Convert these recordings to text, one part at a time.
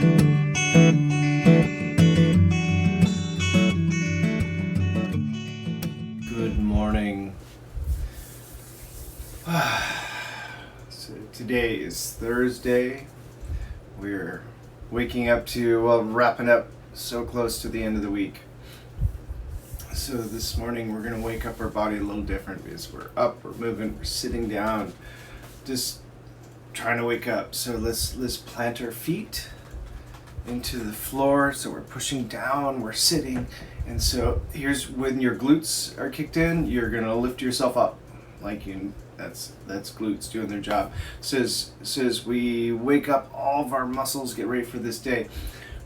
Good morning. So today is Thursday. We're waking up to, wrapping up so close to the end of the week. So this morning we're going to wake up our body a little different because we're up, we're moving, we're sitting down, just trying to wake up. So let's plant our feet into the floor. So we're pushing down, we're sitting. And so here's when your glutes are kicked in, you're going to lift yourself up. That's glutes doing their job. So as we wake up, all of our muscles get ready for this day.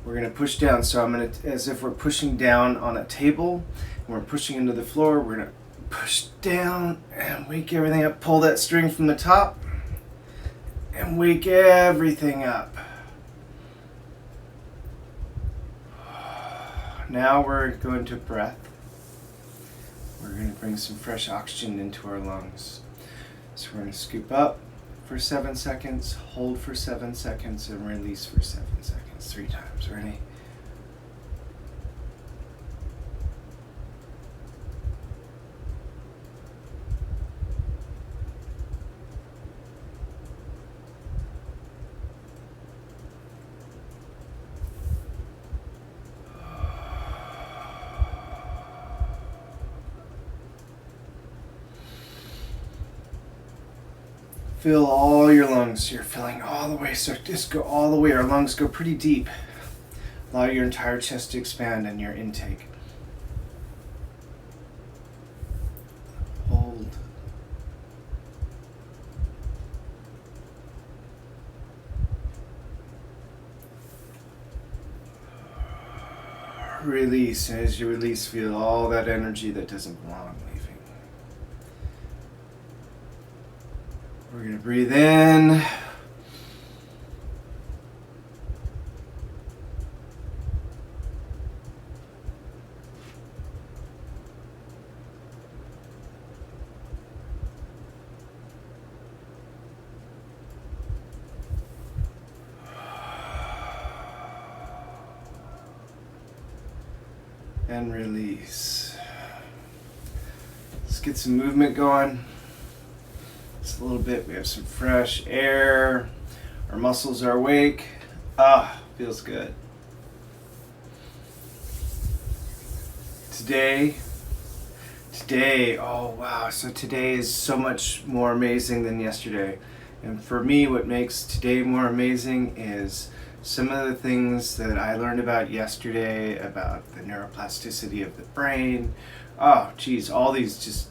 We're going to push down. So I'm going to, as if we're pushing down on a table, and we're pushing into the floor, we're going to push down and wake everything up. Pull that string from the top and wake everything up. Now we're going to breath. We're going to bring some fresh oxygen into our lungs. So we're going to scoop up for 7 seconds, hold for 7 seconds, and release for 7 seconds. 3 times. Ready? Fill all your lungs. You're filling all the way. So just go all the way. Our lungs go pretty deep. Allow your entire chest to expand and your intake. Hold. Release. And as you release, feel all that energy that doesn't belong leaving. We're going to breathe in. And release. Let's get some movement going. Just a little bit. We have some fresh air. Our muscles are awake. Feels good. Today, oh wow. So today is so much more amazing than yesterday. And for me, what makes today more amazing is some of the things that I learned about yesterday, about the neuroplasticity of the brain. Oh, geez, all these just,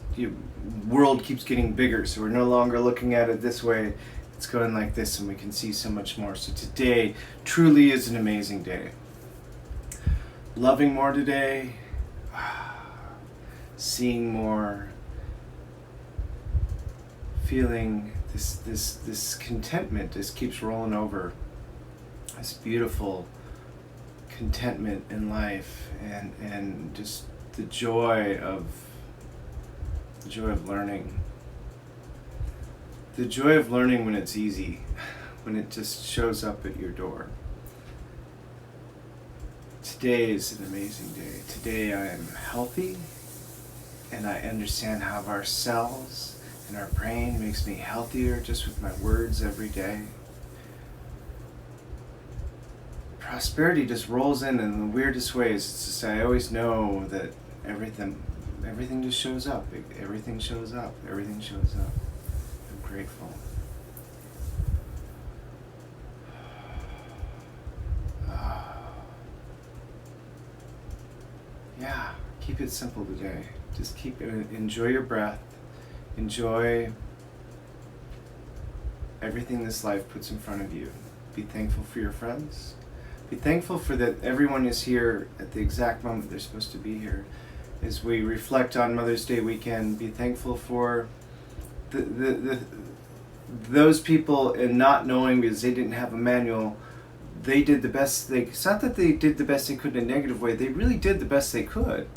world keeps getting bigger. So we're no longer looking at it this way. It's going like this, and we can see so much more. So today truly is an amazing day. Loving more today, seeing more, feeling this contentment just keeps rolling over. This beautiful contentment in life, and just the joy of learning. The joy of learning when it's easy, when it just shows up at your door. Today is an amazing day. Today I am healthy, and I understand how our cells and our brain makes me healthier just with my words every day. Prosperity just rolls in the weirdest ways. It's just, I always know that everything just shows up. Everything shows up. Everything shows up. I'm grateful. Yeah, keep it simple today. Just enjoy your breath. Enjoy everything this life puts in front of you. Be thankful for your friends. Be thankful for that everyone is here at the exact moment they're supposed to be here. As we reflect on Mother's Day weekend, be thankful for those people, and not knowing because they didn't have a manual, they did the best it's not that they did the best they could in a negative way, they really did the best they could.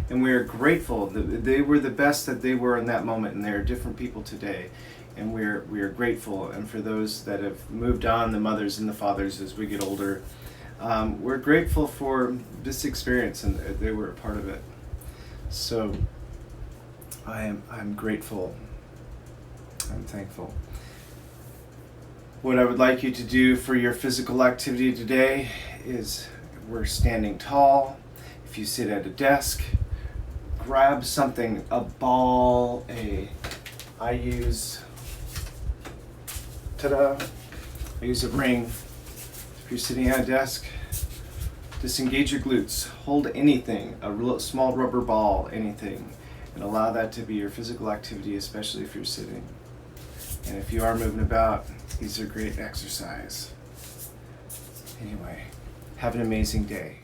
And we are grateful that they were the best that they were in that moment, and they are different people today. and we are grateful. And for those that have moved on, the mothers and the fathers as we get older, we're grateful for this experience, and they were a part of it. So I'm grateful. I'm thankful. What I would like you to do for your physical activity today is, we're standing tall. If you sit at a desk, grab something, a ball, I use a ring. If you're sitting at a desk, disengage your glutes. Hold anything, a small rubber ball, anything, and allow that to be your physical activity, especially if you're sitting. And if you are moving about, these are great exercise. Anyway, have an amazing day.